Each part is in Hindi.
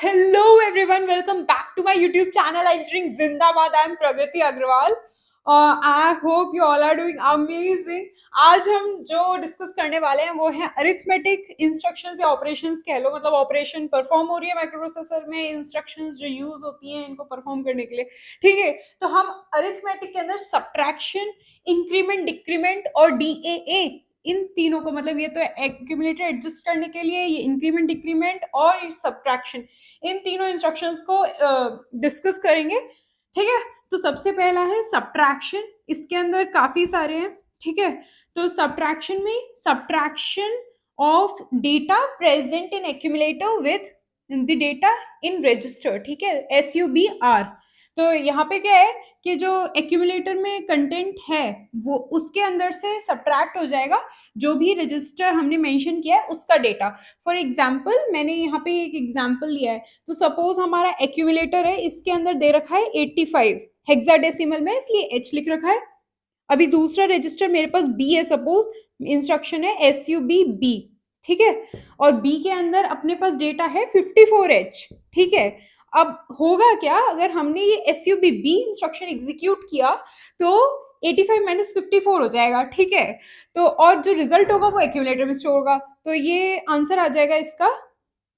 Hello everyone, welcome back to my YouTube channel Engineering Zindabad. I am Pragati Agrawal. I hope you all are doing amazing. आज हम जो डिस्कस करने वाले हैं वो है अरिथमेटिक इंस्ट्रक्शंस या ऑपरेशंस कह लो, मतलब ऑपरेशन परफॉर्म हो रही है माइक्रोप्रोसेसर में, इंस्ट्रक्शंस जो यूज होती हैं इनको परफॉर्म करने के लिए। ठीक है, तो हम अरिथमेटिक के अंदर सब्ट्रैक्शन, इंक्रीमेंट, डिक्रीमेंट और डीएए, इन तीनों को, मतलब ये तो एक्यूमुलेटर एडजस्ट करने के लिए, ये इंक्रीमेंट, डिक्रीमेंट और सब्ट्रैक्शन, इन तीनों इंस्ट्रक्शंस को डिस्कस करेंगे। ठीक है, तो सबसे पहला है सब्ट्रैक्शन। इसके अंदर काफी सारे हैं। ठीक है, तो सब्ट्रैक्शन में subtraction of data present in accumulator with the data in register. ठीक है, SUBR। तो यहाँ पे क्या है कि जो एक्यूमुलेटर में कंटेंट है वो उसके अंदर से सब्ट्रैक्ट हो जाएगा जो भी रजिस्टर हमने मेंशन किया है उसका डेटा। फॉर एग्जांपल, मैंने यहाँ पे एक एग्जांपल लिया है। तो सपोज हमारा एक्यूमुलेटर है, इसके अंदर दे रखा है 85 हेक्साडेसिमल में, इसलिए H लिख रखा है। अभी दूसरा रजिस्टर मेरे पास B है, सपोज इंस्ट्रक्शन है SUBB। ठीक है, और B के अंदर अपने पास डेटा है 54H। ठीक है, अब होगा क्या, अगर हमने ये SUBB इंस्ट्रक्शन एग्जीक्यूट किया तो 85 माइनस 54 हो जाएगा। ठीक है, तो और जो रिजल्ट होगा वो एक्यूमुलेटर में स्टोर होगा। तो ये आंसर आ जाएगा इसका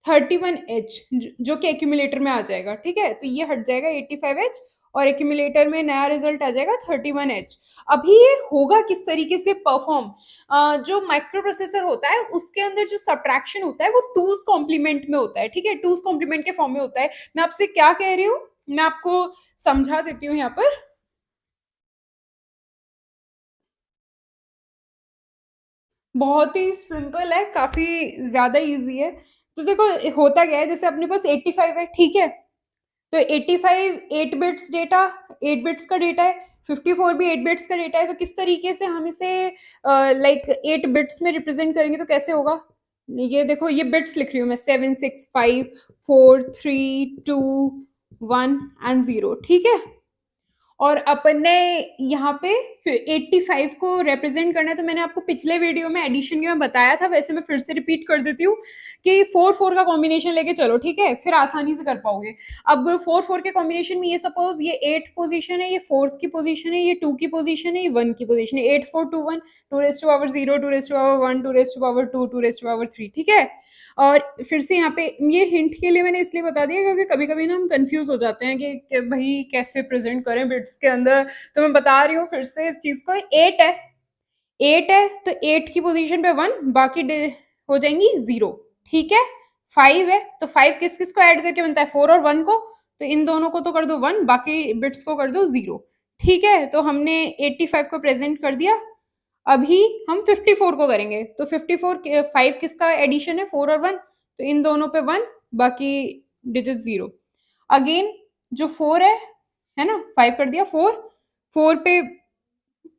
31H, जो कि एक्यूमुलेटर में आ जाएगा। ठीक है, तो ये हट जाएगा 85H और एक्यूमुलेटर में नया रिजल्ट आ जाएगा 31H। अभी ये होगा किस तरीके से परफॉर्म, जो माइक्रो प्रोसेसर होता है उसके अंदर जो सब्ट्रैक्शन होता है वो टूज कॉम्प्लीमेंट में होता है। ठीक है, टूज कॉम्प्लीमेंट के फॉर्म में होता है। मैं आपसे क्या कह रही हूँ, मैं आपको समझा देती हूँ यहाँ पर। बहुत ही सिंपल है, काफी ज्यादा इजी है। तो देखो होता क्या है, जैसे अपने पास 85 है। ठीक है, तो 85 8 बिट्स डेटा, 8 बिट्स का डेटा है। 54 भी 8 बिट्स का डेटा है। तो किस तरीके से हम इसे लाइक 8 बिट्स में रिप्रेजेंट करेंगे तो कैसे होगा, ये देखो, ये बिट्स लिख रही हूँ मैं, 7 6 5 4 3 2 1 एंड 0। ठीक है, और अपने यहाँ पे 85 को रिप्रेजेंट करना है। तो मैंने आपको पिछले वीडियो में एडिशन के में बताया था, वैसे मैं फिर से रिपीट कर देती हूँ कि 4 4 का कॉम्बिनेशन लेके चलो। ठीक है, फिर आसानी से कर पाओगे। अब 4 4 के कॉम्बिनेशन में ये सपोज ये 8 पोजीशन है, ये 4th की पोजीशन है, ये 2 की पोजीशन है, ये 1 की पोजीशन है। 8 4 2 1, 2 raise to power 0, 2 raise to power 1, 2 raise to power 2, 2 raise to power 3। ठीक है, और फिर से यहाँ पे ये हिंट के लिए मैंने इसलिए बता दिया क्योंकि कभी कभी ना हम कंफ्यूज हो जाते हैं कि भाई कैसे प्रेजेंट करें बिट्स के अंदर। तो मैं बता रही हूँ फिर से इस चीज को। 8 है, 8 है तो 8 की पोजीशन पे 1, बाकी हो जाएंगी 0। ठीक है, 5 है तो 5 किस किस को ऐड करके बनता है, 4 और 1 को। तो इन दोनों को तो कर दो 1, बाकी बिट्स को कर दो 0। ठीक है, तो हमने 85 को प्रेजेंट कर दिया। अभी हम 54 को करेंगे। तो 54 5 किसका एडिशन है, 4 और 1, तो इन दोनों पे 1, बाकी डिजिट 0। अगेन जो 4 है ना, 5 कर दिया 4, 4 पे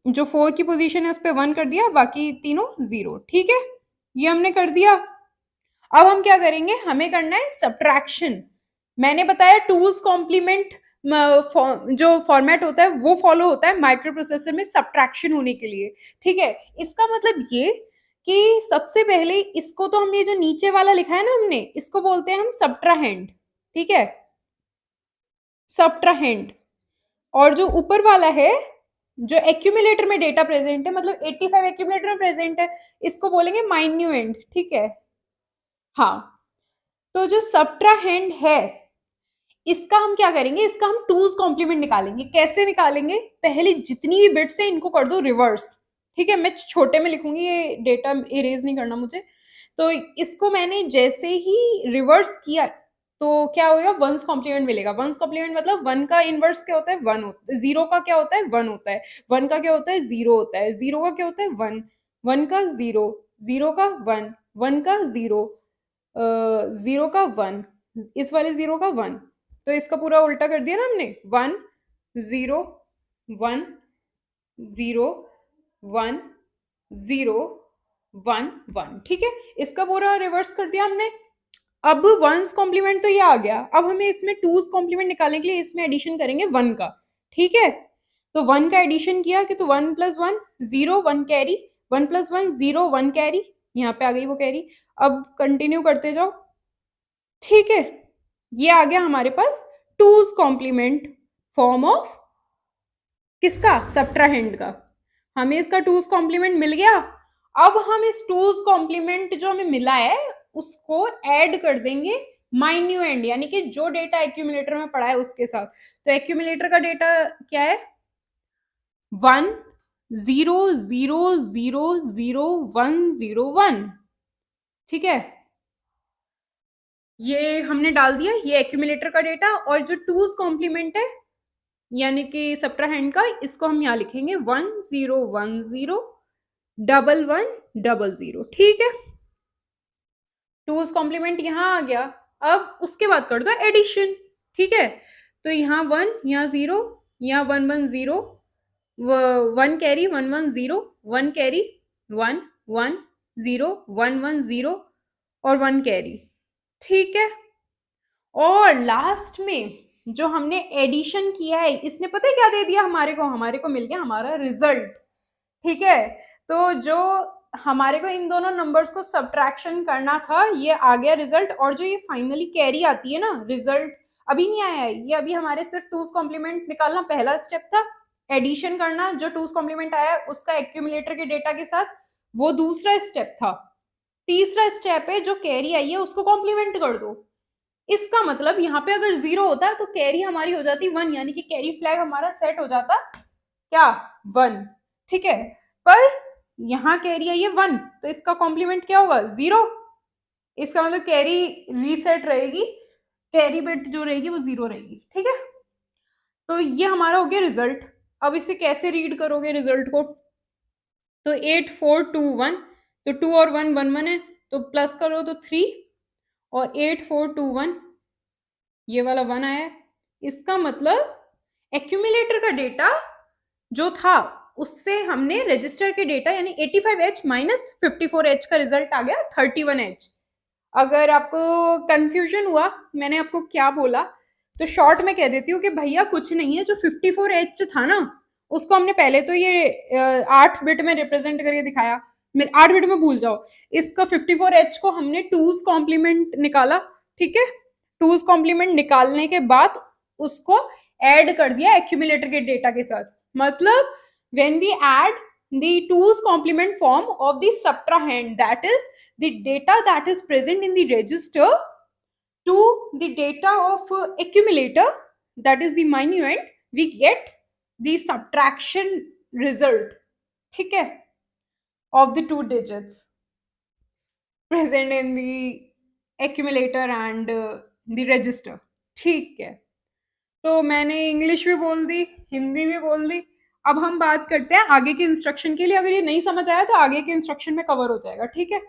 जो 4 की पोजीशन है उस पे 1 कर दिया, बाकी तीनों 0। ठीक है, ये हमने कर दिया। अब हम क्या करेंगे, हमें करना है सब्ट्रैक्शन। मैंने बताया टूज कॉम्प्लीमेंट जो फॉर्मेट होता है वो फॉलो होता है माइक्रो प्रोसेसर में सब्ट्रैक्शन होने के लिए। ठीक है, इसका मतलब ये कि सबसे पहले इसको, तो हम ये जो नीचे वाला लिखा है ना हमने, इसको बोलते हैं हम सब्ट्राहेंड। ठीक है, सब्ट्राहेंड। और जो ऊपर वाला है, जो एक्यूमुलेटर में डेटा प्रेजेंट है, मतलब 85 एक्यूमुलेटर में प्रेजेंट है, इसको बोलेंगे माइन्यूएंड। ठीक है, हाँ। तो जो सब्ट्राहेंड है इसका हम क्या करेंगे, इसका हम टूज कॉम्प्लीमेंट निकालेंगे। कैसे निकालेंगे, पहले जितनी भी बिट्स है इनको कर दो रिवर्स। ठीक है, मैं छोटे में लिखूंगी, ये डेटा इरेज नहीं करना मुझे। तो इसको मैंने जैसे ही रिवर्स किया तो क्या होगा, वंस कॉम्प्लीमेंट मिलेगा। वंस कॉम्प्लीमेंट मतलब 1 का इनवर्स क्या होता है, 1 होता है। 0 का क्या होता है, 1 होता है। 1 का क्या होता है, 0 होता है। 0 का क्या होता है, 1। 1 का 0, 0 का 1, 1 का 0, 0 का 1, इस वाले 0 का 1। तो इसका पूरा उल्टा कर दिया ना हमने, 1 0 1 0 1 0 1 1। ठीक है, इसका पूरा रिवर्स कर दिया हमने। अब वंस कॉम्प्लीमेंट तो ये आ गया, अब हमें इसमें टूज कॉम्प्लीमेंट निकालने के लिए इसमें एडिशन करेंगे 1 का। ठीक है, तो 1 का एडिशन किया कि तो 1 प्लस 1 0, 1 कैरी, 1 प्लस 1 0, 1 कैरी, यहाँ पे आ गई वो कैरी। अब कंटिन्यू करते जाओ। ठीक है, ये आ गया हमारे पास टूज कॉम्प्लीमेंट फॉर्म ऑफ किसका, सब्ट्राहेंड का। हमें इसका टूज कॉम्प्लीमेंट मिल गया। अब हम इस टूज कॉम्प्लीमेंट जो हमें मिला है उसको ऐड कर देंगे माइन्यूएंड, यानी कि जो डेटा एक्यूमुलेटर में पड़ा है उसके साथ। तो एक्यूमुलेटर का डेटा क्या है, 1 0 0 0 0 1 0 1। ठीक है, ये हमने डाल दिया, ये एक्यूमुलेटर का डेटा। और जो टूज कॉम्प्लीमेंट है यानी कि सब्ट्राहेंड का, इसको हम यहाँ लिखेंगे 1 0 1 0 1 1 0। ठीक है, टूज कॉम्प्लीमेंट यहाँ आ गया। अब उसके बाद कर दो एडिशन। ठीक है, तो यहाँ 1, यहाँ 0, यहाँ 1 1 0, 1 कैरी 1 1 0, 1 कैरी 1 1 0, 1 1 0 और 1 कैरी। ठीक है, और लास्ट में जो हमने एडिशन किया है, इसने पता है क्या दे दिया हमारे को मिल गया हमारा रिजल्ट। ठीक है, तो जो हमारे को इन दोनों नंबर्स को सब्ट्रैक्शन करना था, ये आ गया रिजल्ट। और जो ये फाइनली कैरी आती है ना, रिजल्ट अभी नहीं आया है, ये अभी हमारे सिर्फ टूज कॉम्प्लीमेंट निकालना पहला स्टेप था। एडिशन करना, जो टूज कॉम्प्लीमेंट आया उसका एक्यूमुलेटर के डेटा के साथ, वो दूसरा स्टेप था। तीसरा स्टेप है जो कैरी आई है उसको कॉम्प्लीमेंट कर दो। इसका मतलब यहाँ पे अगर 0 होता तो कैरी हमारी हो जाती 1, यानी कि कैरी फ्लैग हमारा सेट हो जाता क्या, 1। ठीक है, पर यहाँ कैरी आई है 1, तो इसका कॉम्प्लीमेंट क्या होगा, 0। इसका मतलब कैरी रीसेट रहेगी, कैरी बिट जो रहेगी वो 0 रहेगी। ठीक है, तो ये हमारा हो गया रिजल्ट। अब इसे कैसे रीड करोगे रिजल्ट को, तो 8 4 2 1, तो 2 और 1 1 1 है, तो प्लस करो तो 3, और 8 4 2 1, ये वाला 1 आया। इसका मतलब एक्यूमुलेटर का डेटा जो था उससे हमने रजिस्टर के डेटा यानी 85H माइनस 54H का रिजल्ट आ गया 31H। अगर आपको कंफ्यूजन हुआ मैंने आपको क्या बोला, तो शॉर्ट में कह देती हूँ कि भैया कुछ नहीं है, जो 54H था ना उसको हमने पहले तो ये 8 बिट में रिप्रेजेंट करके दिखाया, 8 बिट में भूल जाओ। इसका 54H को हमने टूज कॉम्प्लीमेंट निकाला। ठीक है, टूज कॉम्प्लीमेंट निकालने के बाद उसको ऐड कर दिया एक्यूमुलेटर के डेटा के साथ। मतलब when we add the 2's complement form of the subtrahend, that is the data that is present in the register, to the data of accumulator, that is the minuend, we get the subtraction result, ठीक है, of the 2 digits present in the accumulator and the register। ठीक है, तो मैंने इंग्लिश भी बोल दी, हिंदी भी बोल दी। अब हम बात करते हैं आगे के इंस्ट्रक्शन के लिए। अगर ये नहीं समझ आया तो आगे के इंस्ट्रक्शन में कवर हो जाएगा। ठीक है,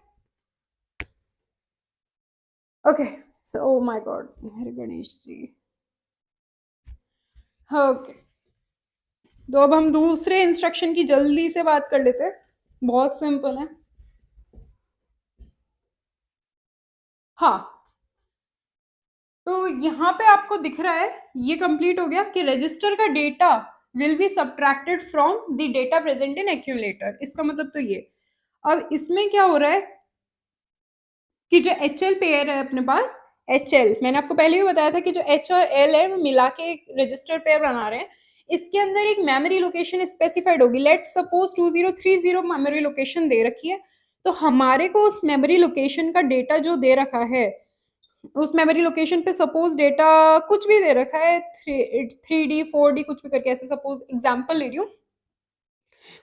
okay. So oh my God, मेरे गणेश जी। ओके, तो अब हम दूसरे इंस्ट्रक्शन की जल्दी से बात कर लेते हैं, बहुत सिंपल है। हाँ, तो यहाँ पे आपको दिख रहा है ये कंप्लीट हो गया कि रजिस्टर का data will be subtracted from the data present in accumulator. इसका मतलब तो ये, अब इसमें क्या हो रहा है कि जो HL पेयर है अपने पास, HL मैंने आपको पहले भी बताया था कि जो H और L है वो मिला के एक रजिस्टर पेयर बना रहे हैं। इसके अंदर एक मेमोरी लोकेशन स्पेसिफाइड होगी। लेट सपोज 2030 मेमोरी लोकेशन दे रखी है, तो हमारे को उस मेमोरी लोकेशन का डेटा जो दे रखा है, उस मेमोरी लोकेशन पे सपोज डेटा कुछ भी दे रखा है, 3D 4D कुछ भी करके, ऐसे सपोज एग्जाम्पल ले रही हूँ,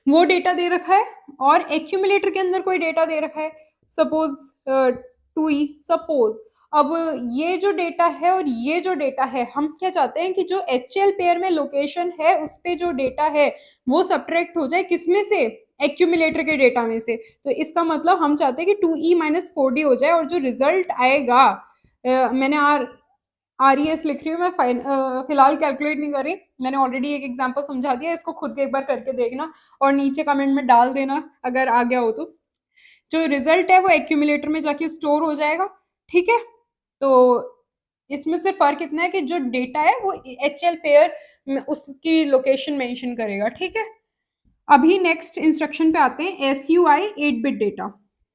वो डेटा दे रखा है। और एक्यूमुलेटर के अंदर कोई डेटा दे रखा है, सपोज 2E सपोज। अब ये जो डेटा है और ये जो डेटा है, हम क्या चाहते हैं कि जो HL पेयर में लोकेशन है उस पे जो डेटा है वो सब्ट्रैक्ट हो जाए, किसमें से, एक्यूमुलेटर के डेटा में से। तो इसका मतलब हम चाहते हैं कि 2E माइनस 4D हो जाए, और जो रिजल्ट आएगा, मैंने RES लिख रही हूँ मैं, फिलहाल कैलकुलेट नहीं कर रही, मैंने ऑलरेडी एक एग्जांपल समझा दिया, इसको खुद एक बार करके देखना और नीचे कमेंट में डाल देना अगर आ गया हो तो। जो रिजल्ट है वो एक्यूमुलेटर में जाके स्टोर हो जाएगा। ठीक है, तो इसमें से फर्क इतना है कि जो डेटा है वो HL पेयर में उसकी लोकेशन मेंशन करेगा। ठीक है, अभी नेक्स्ट इंस्ट्रक्शन पे आते हैं, SUI 8 बिट डेटा।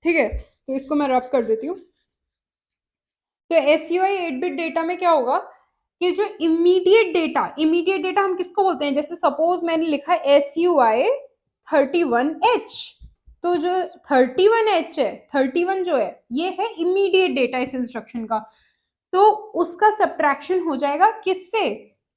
ठीक है, तो इसको मैं रब कर देती हूँ। तो SUI 8 बिट डेटा में क्या होगा कि जो इमीडिएट डेटा हम किसको बोलते हैं, जैसे सपोज मैंने लिखा SUI 31H, तो जो 31H है, 31 जो है ये है इमीडिएट डेटा इस इंस्ट्रक्शन का, तो उसका सब्ट्रैक्शन हो जाएगा किससे,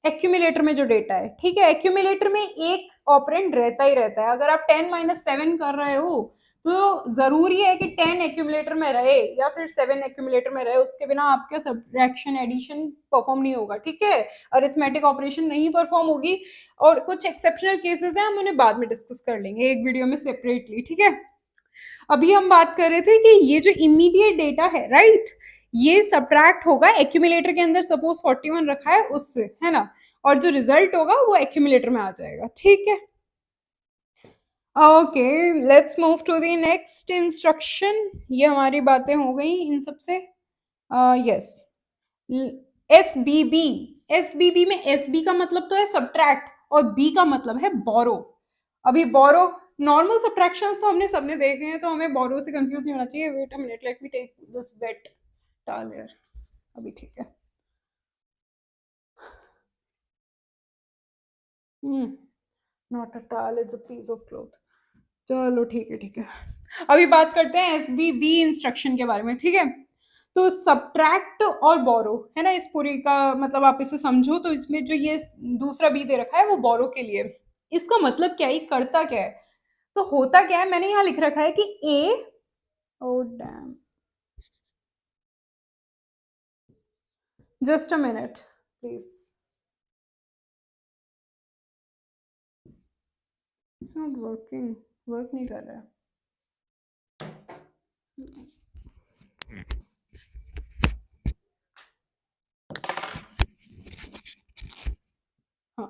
एक्यूमुलेटर में जो डेटा है, ठीक है। एक्यूमुलेटर में एक ऑपरेंड रहता ही रहता है, अगर आप 10 - 7 कर रहे हो तो जरूरी है कि 10 एक्यूमुलेटर में रहे या फिर 7 एक्यूमुलेटर में रहे, उसके बिना आपका सब्ट्रैक्शन एडिशन परफॉर्म नहीं होगा, ठीक है, अरिथमेटिक ऑपरेशन नहीं परफॉर्म होगी। और कुछ एक्सेप्शनल केसेस हैं, हम उन्हें बाद में डिस्कस कर लेंगे एक वीडियो में सेपरेटली, ठीक है। अभी हम बात कर रहे थे कि ये जो इमीडिएट डेटा है, राइट, ये सब्ट्रैक्ट होगा एक्यूमुलेटर के अंदर, सपोज 41 रखा है उससे, है ना, और जो रिजल्ट होगा वो एक्यूमुलेटर में आ जाएगा, ठीक है। Okay, let's move to the next instruction. ये हमारी बातें हो गई इन सब से। यस, SBB, SBB में SB का मतलब तो है सब्ट्रैक्ट और B का मतलब है बोरो। अभी बोरो, नॉर्मल सब्ट्रैक्शंस तो हमने सबने देखे हैं, तो हमें बोरो से कंफ्यूज नहीं होना चाहिए। Wait a minute, let me take this wet towel here. अभी ठीक है। Not a towel, it's a piece of cloth. चलो ठीक है, ठीक है। अभी बात करते हैं SBB इंस्ट्रक्शन के बारे में, ठीक है। तो सब्ट्रैक्ट और बोरो है ना, इस पूरी का मतलब आप इसे समझो तो इसमें जो ये दूसरा बी दे रखा है वो बोरो के लिए। इसका मतलब क्या है, करता क्या है, तो होता क्या है, मैंने यहाँ लिख रखा है कि eh, oh damn, just a minute please, it's not working, work नहीं कर रहा है। हाँ,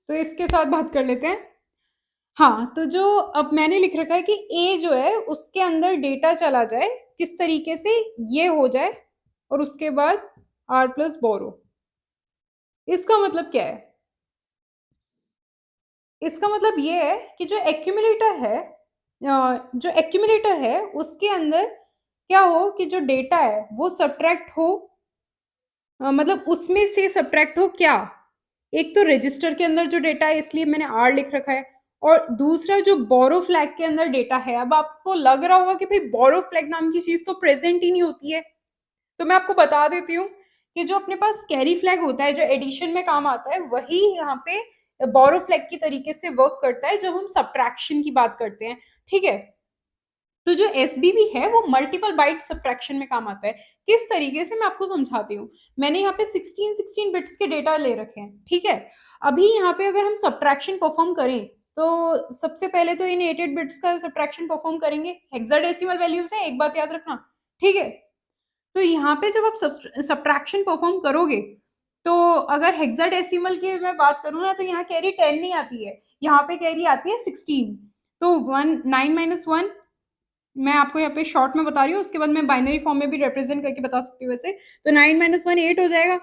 तो इसके साथ बात कर लेते हैं। हाँ, तो जो अब मैंने लिख रखा है कि ए जो है उसके अंदर डेटा चला जाए किस तरीके से, ये हो जाए और उसके बाद आर प्लस बोरो। इसका मतलब क्या है, इसका मतलब ये है कि जो एक्यूमुलेटर है, उसके अंदर क्या हो कि जो डेटा है वो सब्ट्रैक्ट हो, मतलब उसमें से सब्ट्रैक्ट हो क्या, एक तो रजिस्टर के अंदर जो डेटा है इसलिए मैंने आर लिख रखा है, और दूसरा जो बोरो फ्लैग के अंदर डेटा है। अब आपको लग रहा होगा कि भाई बोरो फ्लैग नाम की चीज तो प्रेजेंट ही नहीं होती है, तो मैं आपको बता देती हूँ कि जो अपने पास कैरी फ्लैग होता है जो एडिशन में काम आता है, वही यहाँ पे बोरो फ्लैग की तरीके से वर्क करता है जब हम सब्ट्रैक्शन की बात करते हैं, ठीक है। तो जो SBB है वो मल्टीपल बाइट सब्ट्रैक्शन में काम आता है। किस तरीके से, मैं आपको समझाती हूँ। मैंने यहाँ पे 16 बिट्स के डेटा ले रखे हैं, ठीक है। अभी यहाँ पे अगर हम सब्ट्रैक्शन परफॉर्म करें तो सबसे पहले तो इन 8 बिट्स का सब्ट्रैक्शन परफॉर्म करेंगे, हेक्साडेसिमल वैल्यूज है, एक बात याद रखना, ठीक है। तो यहाँ पे जब आप सब्ट्रैक्शन परफॉर्म करोगे तो अगर हेक्साडेसिमल की मैं बात करूँ ना, तो यहाँ कैरी 10 नहीं आती है, यहाँ पे कैरी आती है 16। तो 9 - 1, मैं आपको यहाँ पे शॉर्ट में बता रही हूँ, उसके बाद मैं बाइनरी फॉर्म में भी रिप्रेजेंट करके बता सकती हूँ वैसे। तो 9 - 1 8 हो जाएगा,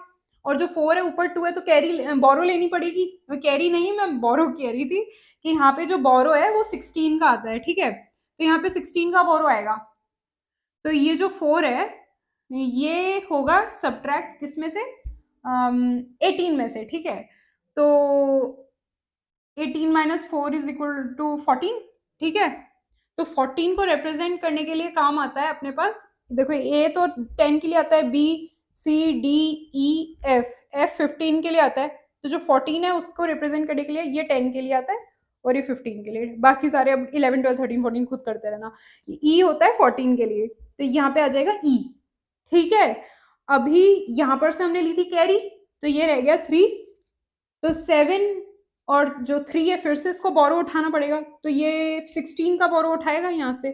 और जो 4 है ऊपर 2 है, तो कैरी बोरो लेनी पड़ेगी। वो कैरी नहीं, मैं बोरो कह रही थी कि यहाँ पे जो बोरो है वो 16 का आता है, ठीक है। तो यहाँ पे 16 का बोरो आएगा, तो ये जो 4 है ये होगा सब्ट्रैक्ट किसमें से, 18 में से, ठीक है। तो 18 - 4 = 14, ठीक है। तो 14 को रिप्रेजेंट करने के लिए काम आता है अपने पास, देखो ए तो 10 के लिए आता है, B C D E F, F 15 के लिए आता है, तो जो 14 है उसको रिप्रेजेंट करने के लिए ये 10 के लिए आता है, और ये 15 के लिए, बाकी सारे अब 11 12 13 14 खुद करते रहना। ई होता है 14 के लिए, तो यहाँ पे आ जाएगा ई, ठीक है। अभी यहाँ पर से हमने ली थी कैरी, तो ये रह गया 3, तो 7 और जो 3 है फिर से इसको बोरो उठाना पड़ेगा, तो ये 16 का बोरो उठाएगा यहाँ से।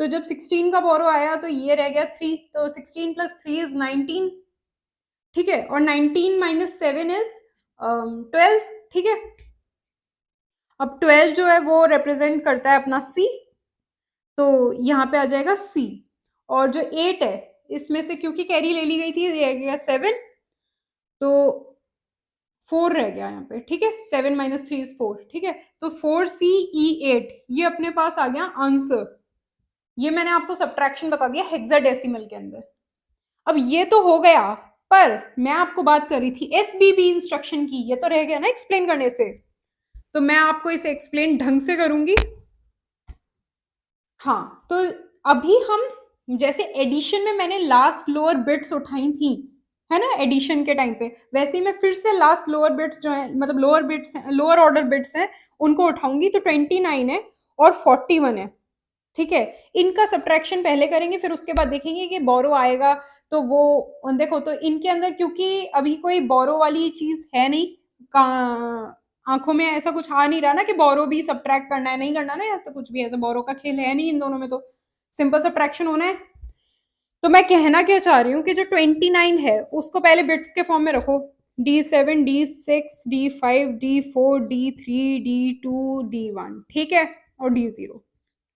तो जब 16 का बोरो आया तो ये रह गया 3, तो 16 + 3 = 19, ठीक है। और 19 - 7 = 12, ठीक है। अब 12 जो है वो रिप्रेजेंट करता है अपना सी, तो यहाँ पे आ जाएगा सी। और जो 8 है इसमें से क्योंकि कैरी ले ली गई थी, रह गया 7, तो 4 रह गया यहाँ पे, ठीक है। 7 - 3 = 4, ठीक है। तो 4CE8 ये अपने पास आ गया आंसर। ये मैंने आपको सब्ट्रैक्शन बता दिया हेक्साडेसिमल के अंदर। अब ये तो हो गया, पर मैं आपको बात कर रही थी एसबीबी इंस्ट्रक्शन की, ये तो रह गया ना एक्सप्लेन करने से, तो मैं आपको इसे एक्सप्लेन ढंग से करूंगी। हाँ, तो अभी हम जैसे एडिशन में मैंने लास्ट लोअर बिट्स उठाई थी, है ना, एडिशन के टाइम पे, वैसे ही मैं फिर से लास्ट लोअर बिट्स जो है, मतलब लोअर बिट्स हैं, लोअर ऑर्डर बिट्स हैं, उनको उठाऊंगी। तो 29 है और 41 है, ठीक है। इनका सब्ट्रैक्शन पहले करेंगे, फिर उसके बाद देखेंगे कि बोरो आएगा तो वो देखो, तो इनके अंदर क्योंकि अभी कोई बोरो वाली चीज है नहीं, आंखों में ऐसा कुछ आ नहीं रहा ना कि बोरो भी सब्ट्रैक्ट करना है, नहीं करना ना, या तो कुछ भी ऐसा बोरो का खेल है नहीं इन दोनों में, तो सिंपल सब्ट्रैक्शन होना है। तो मैं कहना क्या चाह रही हूँ कि जो 29 है उसको पहले बिट्स के फॉर्म में रखो, D7 D6 D5 D4 D3 D2 D1, ठीक है, और D0,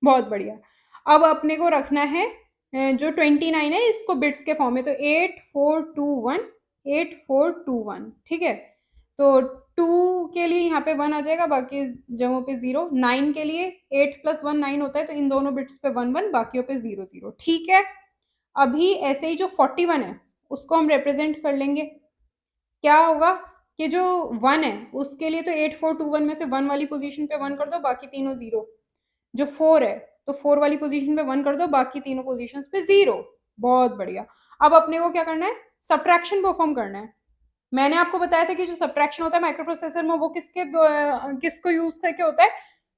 बहुत बढ़िया। अब अपने को रखना है जो 29 है इसको बिट्स के फॉर्म में, तो 8421 8421, ठीक है। तो 2 के लिए यहाँ पे 1 आ जाएगा, बाकी जगहों पे 0। 9 के लिए 8 + 1 9 होता है, तो इन दोनों बिट्स पे 1 1, बाकियों पे 0 0, ठीक है। अभी ऐसे ही जो 41 है उसको हम रिप्रेजेंट कर लेंगे, क्या होगा कि जो 1 है उसके लिए तो 8421 में से 1 वाली पोजीशन पे 1 कर दो, बाकी तीनों 0। जो 4 है तो 4 वाली पोजीशन पे 1 कर दो, बाकी तीनों पोजीशन पे 0। बहुत बढ़िया। अब अपने को क्या करना है, सब्ट्रैक्शन परफॉर्म करना है। मैंने आपको बताया था कि जो सब्ट्रैक्शन होता है माइक्रो प्रोसेसर में, वो किसको यूज करके होता है,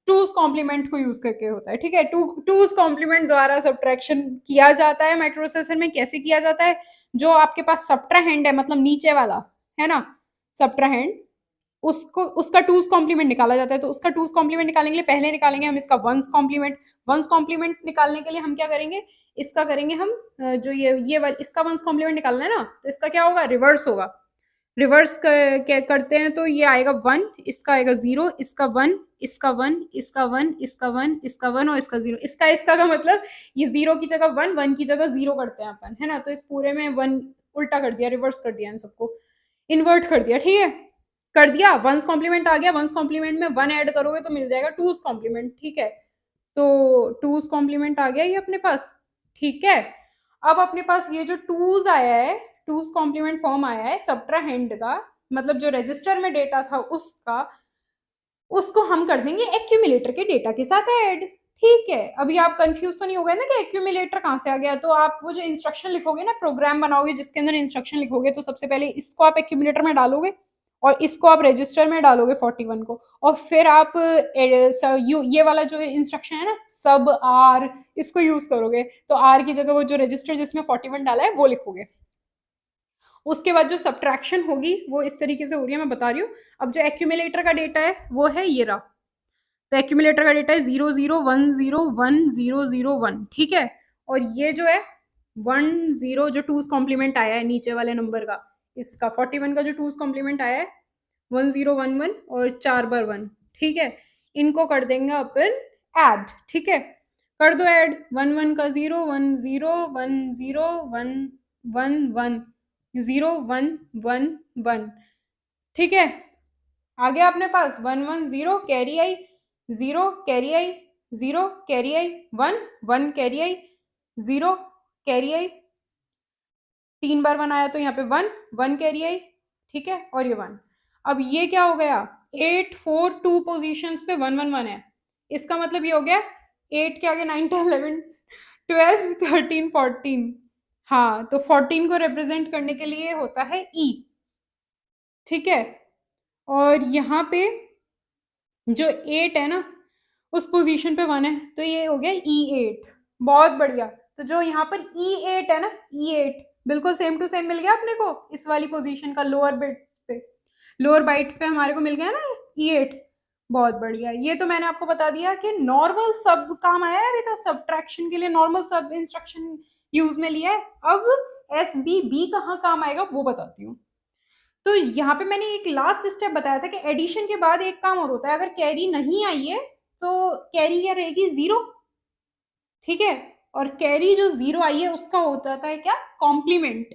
टूज कॉम्प्लीमेंट को यूज करके होता है, ठीक है। टूज कॉम्प्लीमेंट द्वारा सब्ट्रैक्शन किया जाता है माइक्रो प्रोसेसर में। कैसे किया जाता है, जो आपके पास सब्ट्राहेंड है, मतलब नीचे वाला है ना, सब्ट्राहेंड, उसको उसका टूज कॉम्प्लीमेंट निकाला जाता है। तो उसका टूज कॉम्प्लीमेंट निकालने के लिए पहले निकालेंगे हम इसका वंस कॉम्प्लीमेंट। वंस कॉम्प्लीमेंट निकालने के लिए हम क्या करेंगे, इसका करेंगे हम जो ये इसका वंस कॉम्प्लीमेंट निकालना है ना, तो इसका क्या होगा, रिवर्स होगा। रिवर्स करते हैं तो ये आएगा 1, इसका आएगा 0, इसका 1, इसका 1, इसका 1, इसका 1, इसका 1 और इसका 0। इसका इसका का मतलब ये 0 की जगह 1, 1 की जगह 0 करते हैं अपन, है ना। तो इस पूरे में 1 उल्टा कर दिया, रिवर्स कर दिया, इन सबको इन्वर्ट कर दिया, ठीक है। कर दिया, वंस कॉम्प्लीमेंट आ गया, वंस कॉम्प्लीमेंट में 1 ऐड करोगे तो मिल जाएगा टूज कॉम्प्लीमेंट, ठीक है। तो टूज कॉम्प्लीमेंट आ गया ये अपने पास, ठीक है। अब अपने पास ये जो टूज आया है, टूज कॉम्प्लीमेंट फॉर्म आया है सब्ट्राहेंड का, मतलब जो रजिस्टर में डेटा था उसका, उसको हम कर देंगे एक्यूमुलेटर के डेटा के साथ ऐड, ठीक है। अभी आप कंफ्यूज तो नहीं हो गए ना कि एक्यूमुलेटर कहाँ से आ गया। तो आप वो जो इंस्ट्रक्शन लिखोगे ना, प्रोग्राम बनाओगे जिसके अंदर इंस्ट्रक्शन लिखोगे, तो सबसे पहले इसको आप एक्यूमुलेटर में डालोगे और इसको आप रजिस्टर में डालोगे 41 को, और फिर आप ये वाला जो इंस्ट्रक्शन है ना, सब आर, इसको यूज करोगे। तो आर की जगह वो जो रजिस्टर जिसमें 41 डाला है वो लिखोगे। उसके बाद जो सब्ट्रैक्शन होगी वो इस तरीके से हो रही है, मैं बता रही हूँ। अब जो एक्यूमुलेटर का डेटा है वो है ये रहा। तो एक्यूमुलेटर का डेटा है 00101001, ठीक है। और ये जो है 10 जो टूज कॉम्प्लीमेंट आया है नीचे वाले नंबर का, इसका 41 का जो टूज कॉम्प्लीमेंट आया है 1011 और 4 बार 1, ठीक है। इनको कर देंगे अपन ऐड, ठीक है। कर दो ऐड, 1 1 का 0 1 0 1 0 1 1 1 0 1 1 1, ठीक है। आ गया अपने पास 1 1 0 कैरी आई, 0 कैरी आई, 0 कैरी आई, 1 1 कैरी आई, 0 कैरी आई, 3 बार 1 आया तो यहाँ पे 1 1 कैरी आई, ठीक है, और ये 1। अब ये क्या हो गया, 8 4 2 पोजीशंस पे 1 1 1 है। इसका मतलब ये हो गया 8 के आगे 9 10 11 12 13 14। हाँ, तो 14 को रिप्रेजेंट करने के लिए होता है ई, ठीक है। और यहाँ पे जो 8 है ना, उस पोजीशन पे 1 है, तो ये हो गया E8। बहुत बढ़िया। तो जो यहाँ पर E8 है ना, E8 बिल्कुल सेम टू सेम मिल गया अपने को इस वाली पोजीशन का, लोअर बिट पे, लोअर बाइट पे हमारे को मिल गया ना E8। बहुत बढ़िया। ये तो मैंने आपको बता दिया कि नॉर्मल सब काम आया है, अभी तो सब्ट्रैक्शन के लिए नॉर्मल सब इंस्ट्रक्शन यूज में लिया है। अब SBB कहाँ काम आएगा वो बताती हूँ। तो यहाँ पे मैंने एक लास्ट स्टेप बताया था कि एडिशन के बाद एक काम और होता है, अगर कैरी नहीं आई है तो कैरी क्या रहेगी, 0, ठीक है। और कैरी जो 0 आई है उसका होता है क्या, कॉम्प्लीमेंट।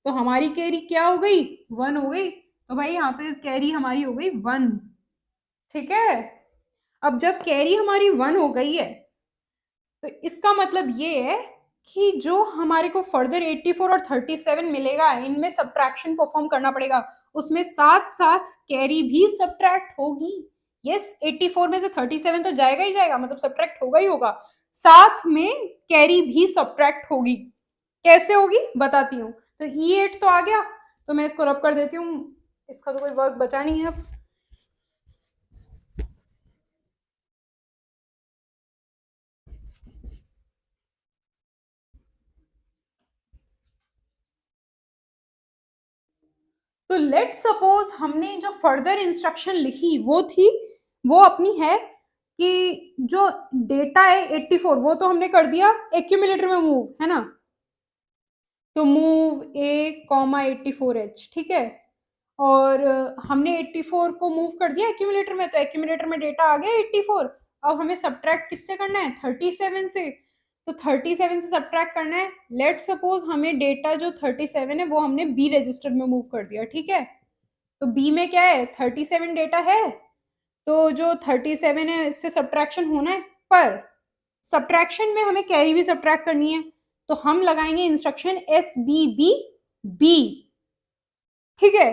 तो हमारी कैरी क्या हो गई, 1 हो गई। तो भाई यहाँ पे कैरी हमारी हो गई 1, ठीक है। अब जब कैरी हमारी 1 हो गई है तो इसका मतलब ये है कि जो हमारे को फर्दर 84 और 37 मिलेगा, इनमें सब्ट्रैक्शन परफॉर्म करना पड़ेगा, उसमें साथ साथ कैरी भी सब्ट्रैक्ट होगी। यस, 84 में से 37 तो जाएगा ही जाएगा, मतलब सब्ट्रैक्ट होगा ही होगा, साथ में कैरी भी सब्ट्रैक्ट होगी। कैसे होगी बताती हूँ। तो E8 तो आ गया, तो मैं इसको रब कर देती हूँ, इसका तो कोई वर्क बचा नहीं है अब। तो लेट सपोज हमने जो फर्दर इंस्ट्रक्शन लिखी वो अपनी है कि जो डेटा है 84 वो तो हमने कर दिया एक्यूमुलेटर में मूव, है ना। तो मूव A,84H, ठीक है। और हमने 84 को मूव कर दिया एक्यूमुलेटर में, तो एक्यूमुलेटर में डेटा आ गया 84। अब हमें सब्ट्रैक्ट किससे करना है, 37 से। तो 37 से सब्ट्रैक्ट करना है। लेट सपोज हमें डेटा जो 37 है वो हमने बी रजिस्टर में मूव कर दिया, ठीक है। तो बी में क्या है, 37 डेटा है, तो जो 37 है इससे सब्ट्रैक्शन होना है, पर सब्ट्रैक्शन में हमें कैरी भी सब्ट्रैक्ट करनी है, तो हम लगाएंगे इंस्ट्रक्शन SBB, ठीक है।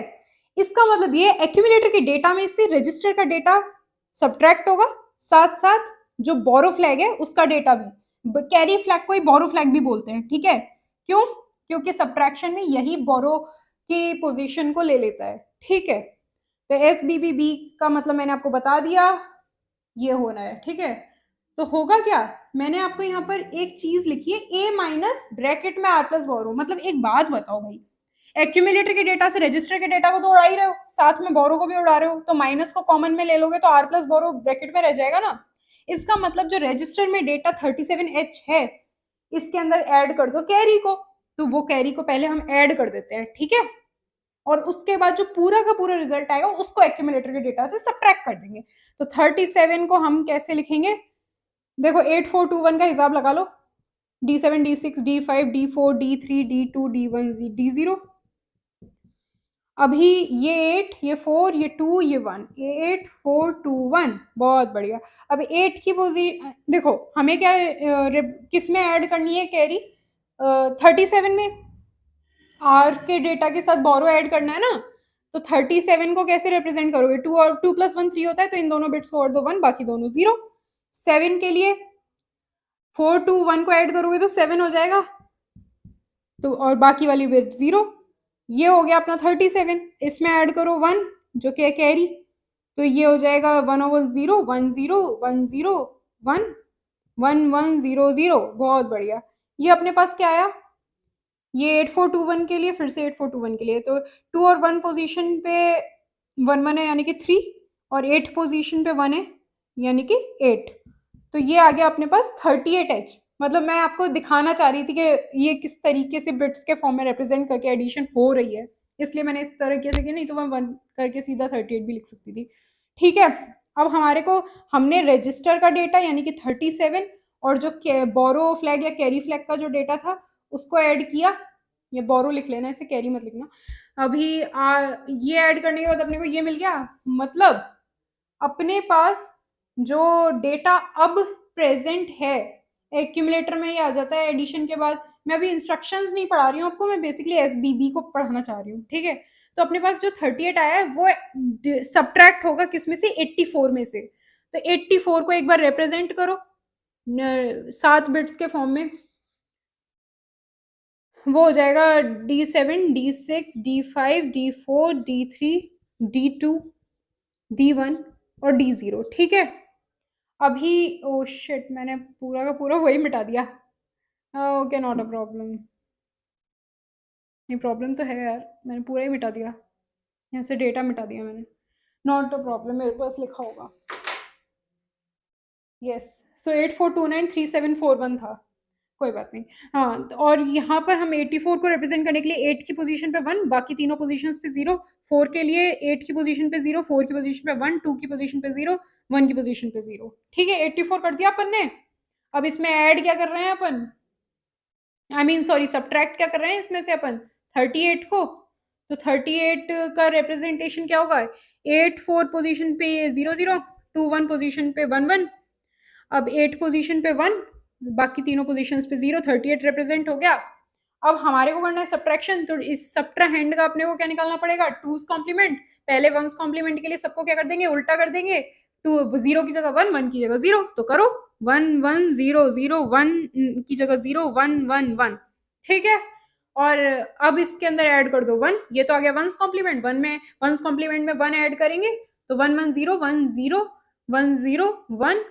इसका मतलब ये एक्यूमुलेटर के डेटा में से रजिस्टर का डेटा सब्ट्रैक्ट होगा, साथ साथ जो बोरो फ्लैग है उसका डेटा भी। कैरी फ्लैग को ही बोरो फ्लैग भी बोलते हैं, ठीक है। क्यों, क्योंकि सब्ट्रैक्शन में यही बोरो की पोजीशन को ले लेता है, ठीक है। तो SBB का मतलब मैंने आपको बता दिया, ये होना है, ठीक है। तो होगा क्या, मैंने आपको यहाँ पर एक चीज लिखी है, A माइनस ब्रैकेट में R प्लस बोरो। मतलब एक बात बताओ भाई, एक्यूमुलेटर के डेटा से रजिस्टर के डेटा को तो उड़ा ही रहे हो, साथ में बोरो को भी उड़ा रहे हो, तो माइनस को कॉमन में ले लोगे तो R प्लस बोरो ब्रैकेट में रह जाएगा ना। इसका मतलब जो रजिस्टर में डेटा 37H है, इसके अंदर ऐड कर दो कैरी को। तो वो कैरी को पहले हम ऐड कर देते हैं, ठीक है। और उसके बाद जो पूरा का पूरा रिजल्ट आएगा उसको एक्यूमुलेटर के डेटा से सब्ट्रैक्ट कर देंगे। तो 37 को हम कैसे लिखेंगे, देखो 8421 का हिसाब लगा लो, D7 D6 D5 D4 D3 D2 D1 D0। अभी ये 8 ये 4 ये 2 ये 1, 8 4 2 1, बहुत बढ़िया। अब 8 की पोजीशन देखो, हमें क्या किस में ऐड करनी है कैरी, 37 में आर के डेटा के साथ बोरो ऐड करना है ना। तो 37 को कैसे रिप्रेजेंट करोगे, 2 और 2 प्लस 1 3 होता है, तो इन दोनों बिट्स को और दो 1, बाकी दोनों 0। 7 के लिए 4 2 1 को ऐड करोगे तो 7 हो जाएगा, तो और बाकी वाली बिट 0। ये हो गया अपना 37, इसमें ऐड करो 1 जो कि कैरी, तो ये हो जाएगा 1/0 1 0 1 0 1 1 1 0 0, बहुत बढ़िया। ये अपने पास क्या आया, ये 8421 के लिए, फिर से 8421 के लिए, तो 2 और 1 पोजीशन पे 1 1 है यानी कि 3, और 8 पोजीशन पे 1 है यानी कि 8। तो ये आ गया अपने पास 38H। मतलब मैं आपको दिखाना चाह रही थी कि ये किस तरीके से बिट्स के फॉर्म में रिप्रेजेंट करके एडिशन हो रही है, इसलिए मैंने इस तरीके से किया, नहीं तो मैं 1 करके सीधा 38 भी लिख सकती थी, ठीक है। अब हमारे को हमने रजिस्टर का डेटा यानी कि 37 और जो बोरो फ्लैग या कैरी फ्लैग का जो डेटा था उसको ऐड किया, ये बोरो लिख लेना, इसे कैरी मत लिखना। अभी ये ऐड करने के बाद अपने को ये मिल गया, मतलब अपने पास जो डेटा अब प्रेजेंट है एक्यूमुलेटर में ही आ जाता है एडिशन के बाद। मैं अभी इंस्ट्रक्शंस नहीं पढ़ा रही हूँ आपको, मैं बेसिकली SBB को पढ़ाना चाह रही हूँ, ठीक है। तो अपने पास जो 38 आया है वो सब्ट्रैक्ट होगा किस में से, 84 में से। तो 84 को एक बार रिप्रेजेंट करो 7 बिट्स के फॉर्म में, वो हो जाएगा D7 D6 D5 D4 D3 D2 D1 और D0, ठीक है। अभी ओ शिट, मैंने पूरा का पूरा वही मिटा दिया। ओके, नॉट अ प्रॉब्लम, ये प्रॉब्लम तो है यार, मैंने पूरा ही मिटा दिया, यहाँ से डेटा मिटा दिया मैंने। नॉट अ प्रॉब्लम, मेरे पास लिखा होगा, यस। सो 84293741 था, कोई बात नहीं। हाँ, और यहाँ पर हम 84 को रिप्रेजेंट करने के लिए 8 की पोजीशन पे 1, बाकी तीनों पोजीशंस पे 0, 4 के लिए 8 की पोजीशन पे 0, 4 की पोजीशन पे 1, 2 की पोजीशन पे 0, 1 की पोजीशन पे 0, ठीक है। 84 कर दिया अपन ने। अब इसमें ऐड क्या कर रहे हैं अपन, आई मीन सॉरी, सब्ट्रैक्ट क्या कर रहे हैं इसमें से अपन, 38 को। तो 38 का रिप्रेजेंटेशन क्या होगा, 8 4 पोजीशन पे 0 0, 2 1 पोजीशन पे 1 1। अब 8 पोजीशन पे 1, बाकी तीनों पोजीशंस पे 0, 38 रिप्रेजेंट हो गया। अब हमारे को करना है सब्ट्रैक्शन, तो इस सब्ट्राहैंड का अपने को क्या निकालना पड़ेगा, टूज कॉम्प्लीमेंट। पहले वंस कॉम्प्लीमेंट के लिए सबको क्या कर देंगे, उल्टा कर देंगे, टू जीरो की जगह वन, वन की जगह जीरो, तो करो, one one zero zero, one की जगह जीरो, वन वन वन, ठीक है। और अब इसके अंदर ऐड कर दो वन, ये तो आ गया वंस कॉम्प्लीमेंट, वन में वंस कॉम्प्लीमेंट में वन ऐड करेंगे तो one one zero, one zero, one zero, one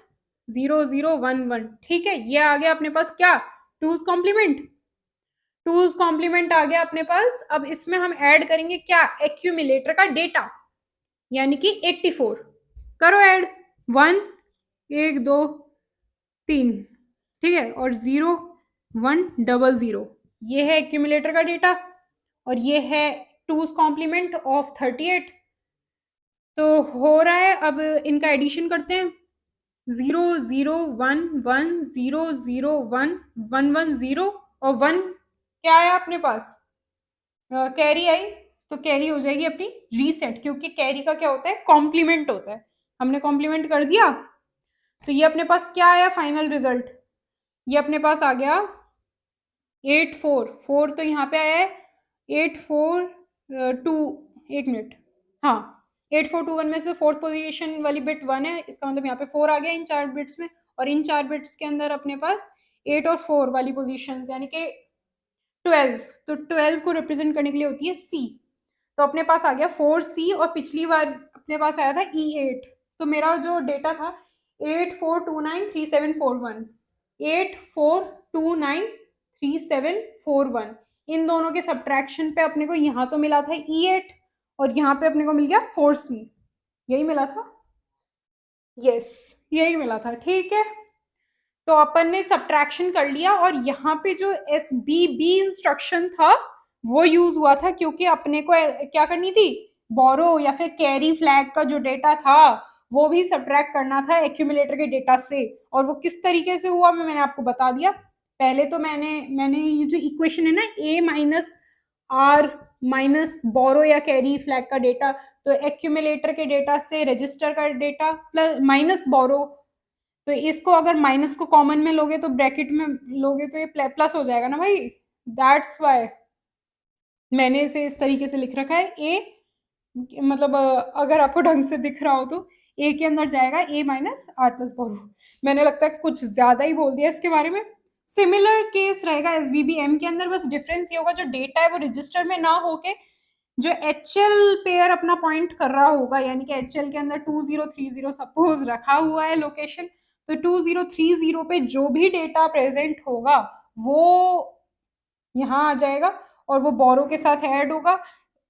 zero zero, one one, ठीक है। ये आ गया अपने पास क्या, टूज कॉम्प्लीमेंट। टूज कॉम्प्लीमेंट आ गया अपने पास। अब इसमें हम ऐड करेंगे क्या, एक्यूमुलेटर का डेटा, यानी कि 84, करो ऐड, वन, एक दो तीन, ठीक है, और जीरो वन डबल जीरो, ये है एक्यूमुलेटर का डेटा, और ये है टूज कॉम्प्लीमेंट ऑफ 38। तो हो रहा है, अब इनका एडिशन करते हैं, zero zero one one, zero zero one, one one zero, और वन क्या आया अपने पास, कैरी आई, तो कैरी हो जाएगी अपनी रीसेट, क्योंकि कैरी का क्या होता है, कॉम्प्लीमेंट होता है। हमने कॉम्प्लीमेंट कर दिया, तो ये अपने पास क्या आया फाइनल रिजल्ट, ये अपने पास आ गया 844, तो यहाँ पे आया है 842, एक मिनट, हाँ 8421 में से फोर्थ पोजीशन वाली बिट वन है, इसका मतलब यहाँ पे 4 आ गया इन 4 बिट्स में, और इन 4 बिट्स के अंदर अपने पास 8 और 4 वाली पोजीशन यानी कि 12, तो 12 को रिप्रेजेंट करने के लिए होती है सी, तो अपने पास आ गया 4C, और पिछली बार अपने पास आया था E8, तो मेरा जो डेटा था 84293741, 84293741, इन दोनों के सब्ट्रैक्शन पे अपने को यहाँ तो मिला था E8, और यहाँ पे अपने को मिल गया 4C, यही मिला था, यस यही मिला था, ठीक है। तो अपन ने सब्ट्रैक्शन कर लिया, और यहाँ पे जो SBB इंस्ट्रक्शन था वो यूज हुआ था, क्योंकि अपने को क्या करनी थी, बोरो या फिर कैरी फ्लैग का जो डेटा था वो भी सब्ट्रैक्ट करना था एक्यूमुलेटर के डेटा से, और वो किस तरीके से हुआ मैंने आपको बता दिया। पहले तो मैंने ये जो इक्वेशन है ना, A माइनस आर माइनस बोरो या कैरी फ्लैग का डेटा, तो एक्यूमुलेटर के डेटा से रजिस्टर का डेटा प्लस माइनस बोरो, तो इसको अगर माइनस को कॉमन में लोगे तो ब्रैकेट में लोगे तो ये प्लस हो जाएगा ना भाई, दैट्स वाई मैंने इसे इस तरीके से लिख रखा है। ए मतलब अगर आपको ढंग से दिख रहा हो तो ए के अंदर जाएगा ए माइनस आर प्लस बोरो, मैंने लगता है कुछ ज्यादा ही बोल दिया इसके बारे में। सिमिलर केस रहेगा SBBM के अंदर, बस डिफरेंस ये होगा जो डेटा है वो रजिस्टर में ना होके जो HL पेयर अपना पॉइंट कर रहा होगा, यानी कि HL के अंदर 2030 सपोज रखा हुआ है लोकेशन, तो 2030 पे जो भी डेटा प्रेजेंट होगा वो यहाँ आ जाएगा, और वो बोरो के साथ ऐड होगा,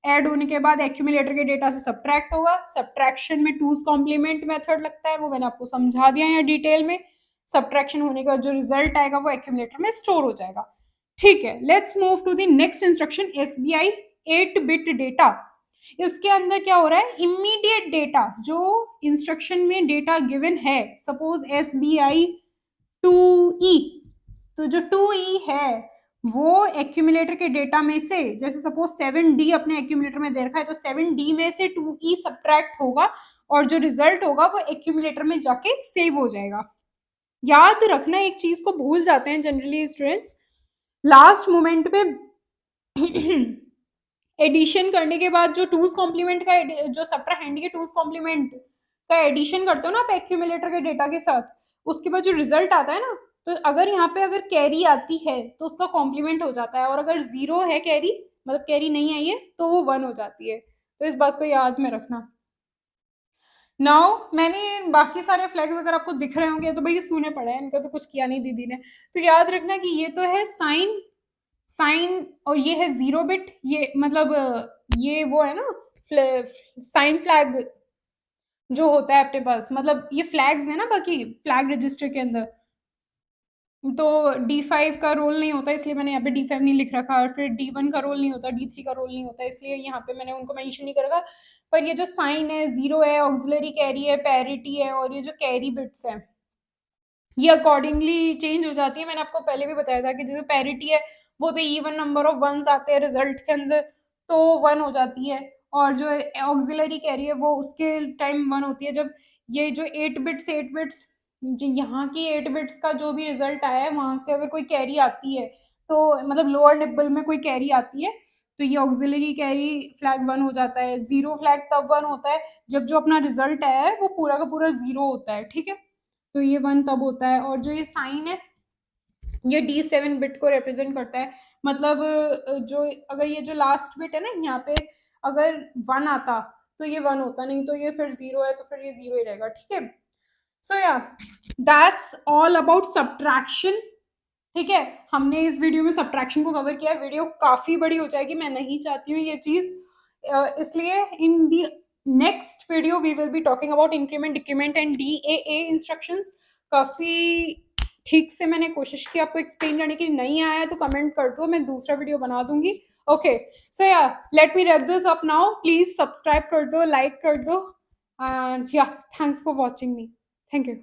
ऐड होने के बाद एक्यूमुलेटर के डेटा से सब्ट्रैक्ट होगा, सब्ट्रैक्शन में टूज कॉम्प्लीमेंट मेथड लगता है, वो मैंने आपको समझा दिया है डिटेल में। सब्ट्रैक्शन होने के बाद जो रिजल्ट आएगा वो एक्यूमुलेटर में स्टोर हो जाएगा, ठीक है। Let's move to the next instruction, SBI 8-बिट डेटा। इसके अंदर क्या हो रहा है, इमीडिएट डेटा जो इंस्ट्रक्शन में डेटा गिवन है, सपोज SBI 2E, तो जो 2E है वो एक्यूमुलेटर के डेटा में से, जैसे सपोज 7D अपने एक्यूमुलेटर में दे रखा है, तो 7D में से 2E सब्ट्रैक्ट होगा, और जो रिजल्ट होगा वो एक्यूमुलेटर में जाके सेव हो जाएगा। याद रखना, एक चीज को भूल जाते हैं जनरली स्टूडेंट्स, लास्ट मोमेंट पे एडिशन करने के बाद जो टूज कॉम्प्लीमेंट का जो सब्ट्राहैंड के टूज कॉम्प्लीमेंट का एडिशन करते हो ना आप एक्यूमुलेटर के डेटा के साथ, उसके बाद जो रिजल्ट आता है ना, तो अगर यहाँ पे अगर कैरी आती है तो उसका कॉम्प्लीमेंट हो जाता है, और अगर जीरो है कैरी, मतलब कैरी नहीं आई है, तो वो 1 हो जाती है, तो इस बात को याद में रखना। नाउ मैंने बाकी सारे फ्लैग्स अगर आपको दिख रहे होंगे तो भाई ये सुने पड़े हैं, इनका तो कुछ किया नहीं दीदी ने, तो याद रखना कि ये तो है साइन, साइन, और ये है 0 बिट, ये मतलब ये वो है ना साइन फ्लैग जो होता है अपने पास, मतलब ये फ्लैग्स है ना बाकी फ्लैग रजिस्टर के अंदर, तो D5 का रोल नहीं होता, इसलिए मैंने यहाँ पे D5 नहीं लिख रखा, और फिर D1 का रोल नहीं होता, D3 का रोल नहीं होता, इसलिए यहाँ पे मैंने उनको मेंशन नहीं करा। पर ये जो साइन है, जीरो है, ऑक्सिलरी कैरी है, पैरिटी है, और ये जो कैरी बिट्स है ये अकॉर्डिंगली चेंज हो जाती है। मैंने आपको पहले भी बताया था कि जो पैरिटी है वो तो इवन नंबर ऑफ वंस आते हैं रिजल्ट के अंदर, तो 1 हो जाती है, और जो ऑक्सिलरी कैरी है वो उसके टाइम 1 होती है, जब ये जो 8 बिट्स जो यहाँ की 8 बिट्स का जो भी रिजल्ट आया है वहां से अगर कोई कैरी आती है, तो मतलब लोअर निब्बल में कोई कैरी आती है, तो ये ऑक्सिलरी कैरी फ्लैग 1 हो जाता है। जीरो फ्लैग तब 1 होता है जब जो अपना रिजल्ट आया है वो पूरा का पूरा जीरो होता है, ठीक है। तो ये 1 तब होता है। और जो ये साइन है ये D7 बिट को रिप्रेजेंट करता है। मतलब जो अगर ये जो लास्ट बिट है ना यहाँ पे, अगर 1 आता तो ये 1 होता, नहीं तो ये फिर 0 है तो फिर ये 0 ही रहेगा, ठीक है। सो या दैट्स ऑल अबाउट सब्ट्रैक्शन, ठीक है। हमने इस वीडियो में सब्ट्रैक्शन को कवर किया है। वीडियो काफी बड़ी हो जाएगी, मैं नहीं चाहती हूँ ये चीज, इसलिए in the next video we will be talking about increment, decrement and DAA instructions. काफी ठीक से मैंने कोशिश की आपको एक्सप्लेन करने की। नहीं आया तो कमेंट कर दो, मैं दूसरा वीडियो बना दूंगी। ओके, सो या let me wrap this up now. Please subscribe कर दो, लाइक कर दो, एंड या thanks for watching me. Thank you.